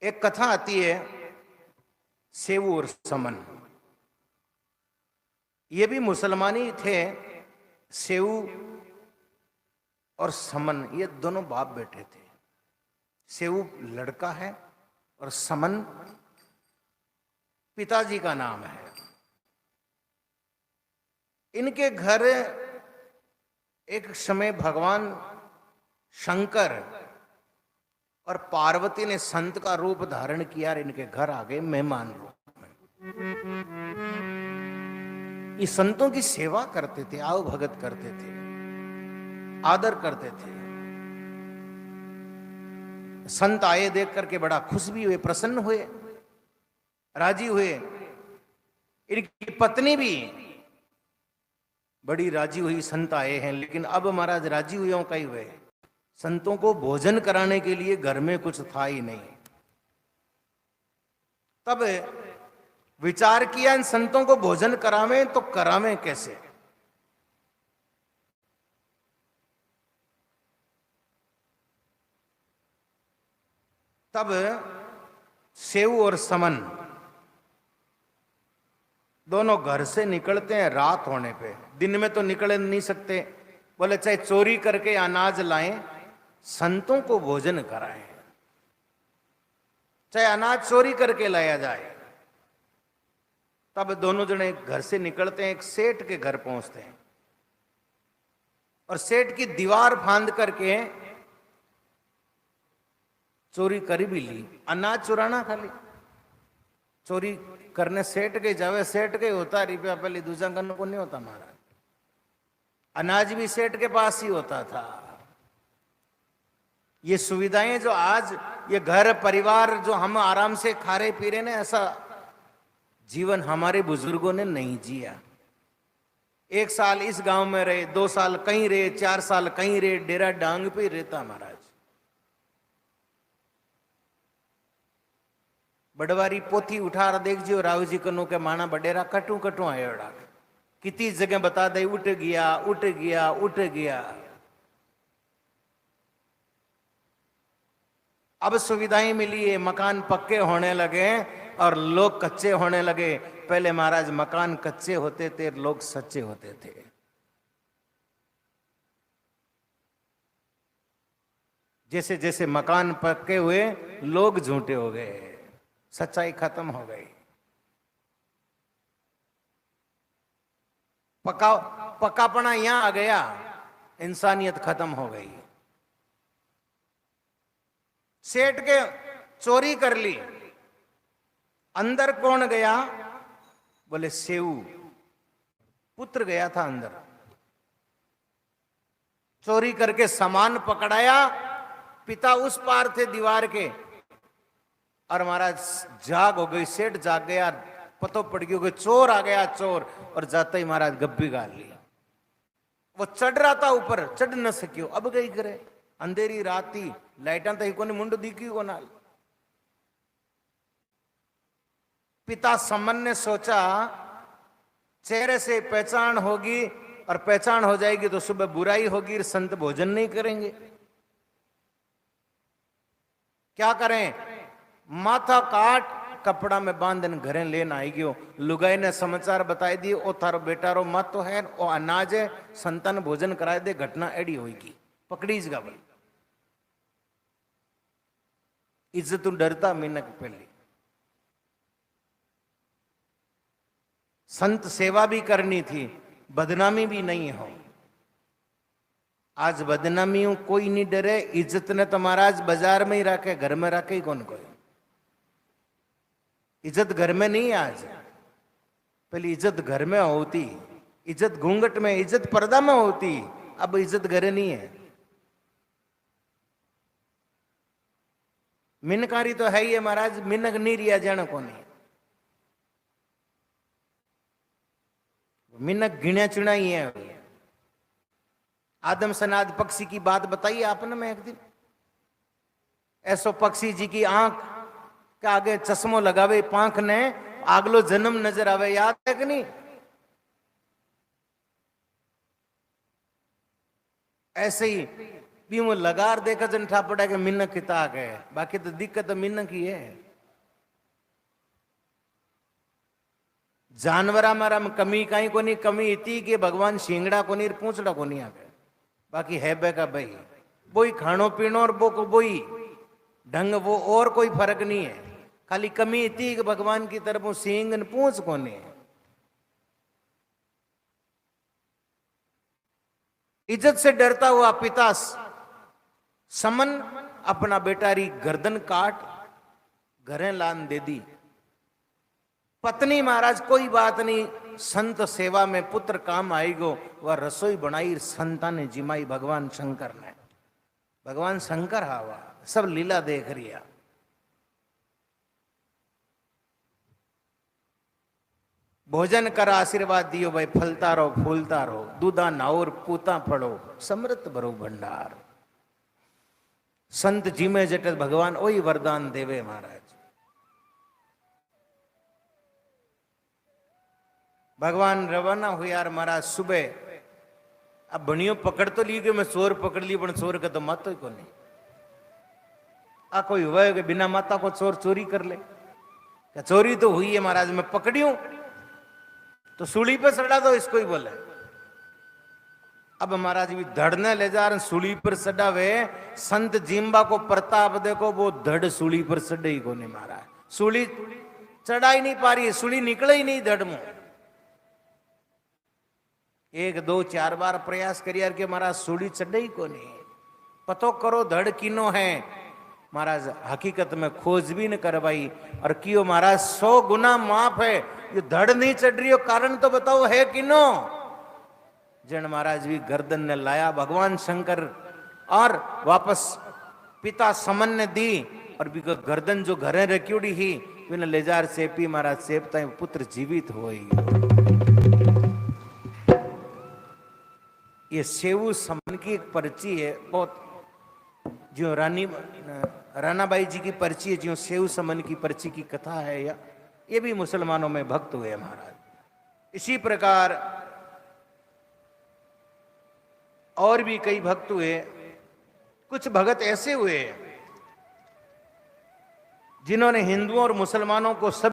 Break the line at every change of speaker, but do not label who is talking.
एक कथा आती है सेऊ और समन। ये भी मुसलमान ही थे। सेऊ और समन ये दोनों बाप बेटे थे। सेऊ लड़का है और समन पिताजी का नाम है। इनके घर एक समय भगवान शंकर और पार्वती ने संत का रूप धारण किया और इनके घर आ गए मेहमान रूप में। ये संतों की सेवा करते थे, आओ भगत करते थे, आदर करते थे। संत आए देख करके बड़ा खुश भी हुए, प्रसन्न हुए, राजी हुए। इनकी पत्नी भी बड़ी राजी हुई, संत आए हैं। लेकिन अब महाराज राजी हुए हो कई हुए, संतों को भोजन कराने के लिए घर में कुछ था ही नहीं। तब विचार किया इन संतों को भोजन करावें तो करावें कैसे। तब सेऊ और समन दोनों घर से निकलते हैं रात होने पे। दिन में तो निकल नहीं सकते। बोले चाहे चोरी करके अनाज लाएं, संतों को भोजन कराएं, चाहे अनाज चोरी करके लाया जाए। तब दोनों जने घर से निकलते हैं, एक सेठ के घर पहुंचते हैं और सेठ की दीवार फांद करके चोरी कर भी ली। अनाज चुराना खाली चोरी करने सेठ के जावे, सेठ के होता रुपया पहले दूसरा करने को नहीं होता महाराज। अनाज भी सेठ के पास ही होता था। ये सुविधाएं जो आज ये घर परिवार जो हम आराम से खा रहे पी रहे ना, ऐसा जीवन हमारे बुजुर्गों ने नहीं जिया। 1 साल इस गांव में रहे, 2 साल कहीं रहे, 4 साल कहीं रहे, डेरा डांग पे रहता महाराज। बड़वारी पोथी उठा देख जो राव जी कनो के माना बडेरा कटू कटू आयोड़ा कितनी जगह बता दे, उठ गया उठ गया उठ गया। अब सुविधाएं मिली है, मकान पक्के होने लगे और लोग कच्चे होने लगे। पहले महाराज मकान कच्चे होते थे, लोग सच्चे होते थे। जैसे जैसे मकान पक्के हुए लोग झूठे हो गए, सच्चाई खत्म हो गई। पकापना यहां आ गया, इंसानियत खत्म हो गई। सेठ के चोरी कर ली। अंदर कौन गया? बोले सेऊ पुत्र गया था अंदर। चोरी करके सामान पकड़ाया। पिता उस पार थे दीवार के और महाराज जाग हो गई। सेठ जाग गया, पतो पड़ गया कि चोर आ गया चोर। और जाते ही महाराज गब्बी गाल लिया। वो चढ़ रहा था ऊपर, चढ़ न सकियो। अब गई करे, अंधेरी रात थी, लाइटा तो को मुंड दिखी को नाल। पिता समन ने सोचा चेहरे से पहचान होगी और पहचान हो जाएगी तो सुबह बुराई होगी, संत भोजन नहीं करेंगे। क्या करें? माथा काट कपड़ा में बांधन घरे लेना आई गयो। लुगाई ने समाचार बताई दिए, ओ थारो बेटा रो मत तो है, ओ अनाज है, संतान भोजन कराए दे। घटना एडी होगी, पकड़ीज गा भाई। इज्जत डरता मिनक पहले। संत सेवा भी करनी थी, बदनामी भी नहीं हो। आज बदनामी कोई नहीं डरे। इज्जत ने तो महाराज बाजार में ही रखे, घर में रखे ही कौन कोई। इज्जत घर में नहीं है आज। पहले इज्जत घर में होती, इज्जत घूंघट में, इज्जत पर्दा में होती। अब इज्जत घर नहीं है। मिनकारी तो है ही है महाराज, मिनक नहीं रिया जाना को नहीं। मिनक गिना चुना ही है। आदम सनाद पक्षी की बात बताइए आपने। मैं एक दिन ऐसो पक्षी जी की आंख के आगे चश्मो लगावे, पांख ने आगलो जन्म नजर आवे, याद है कि नहीं? ऐसे ही भी वो लगार देखा जन ठा पड़ा के मिन्न किता के, बाकी तो दिक्कत तो मिन्न की है। जानवरा मारा में कमी कहीं को नहीं, कमी इतनी कि भगवान शिंगड़ा को नहीं पूछड़ा को नहीं आगे, बाकी है बेका भाई बोई खानो पीनो और वो को बोई ढंग, वो और कोई फर्क नहीं है। खाली कमी इतनी कि भगवान की तरफ सिंह न पूछ को नहीं। इज्जत से डरता हुआ पिता समन अपना बेटारी गर्दन काट घरे लान दे दी। पत्नी महाराज कोई बात नहीं, संत सेवा में पुत्र काम आएगो, वह रसोई बनाई संता ने जिमाई भगवान शंकर ने। भगवान शंकर हावा सब लीला देख रिया। भोजन कर आशीर्वाद दियो भाई, फलता रहो फूलता रहो, दूधा नाउर पूता पड़ो, समृत भरो भंडार। संत जी में जट भगवान वही वरदान देवे महाराज। भगवान रवाना हुए यार महाराज सुबह। अब बनियो पकड़ तो ली कि मैं चोर पकड़ ली, पर चोर का तो मत ही को नहीं। आ कोई हुआ है कि बिना माता को चोर चोरी कर ले? क्या चोरी तो हुई है महाराज, मैं पकड़ियो तो सूली पर सड़ा दो, इसको ही बोले। अब महाराज भी धड़ने ले जा रहे, सूली पर सड़ावे। संत जिम्बा को प्रताप देखो, वो धड़ सूली पर सड़े ही को नहीं महाराज। सूली चढ़ा ही नहीं पा रही, सूली निकले ही नहीं धड़ में। एक दो चार बार प्रयास करिए कि महाराज सूली चढ़े ही को नहीं। पतो करो धड़ किनो है महाराज, हकीकत में खोज भी न करवाई और कियो महाराज 100 गुना माफ है। ये धड़ नहीं चढ़ रही हो, कारण तो बताओ है किनो? जन महाराज भी गर्दन ने लाया भगवान शंकर और वापस पिता समन ने दी, और भी गर्दन जो घरे रखी ही बिना लेजार सेपी महाराज सेपता पुत्र जीवित हो। ये सेवु समन की एक पर्ची है, बहुत जो रानाबाई जी की पर्ची है, जो सेव समन की पर्ची की कथा है, या ये भी मुसलमानों में भक्त हुए महाराज। इसी प्रकार और भी कई भक्त हुए। कुछ भगत ऐसे हुए जिन्होंने हिंदुओं और मुसलमानों को सब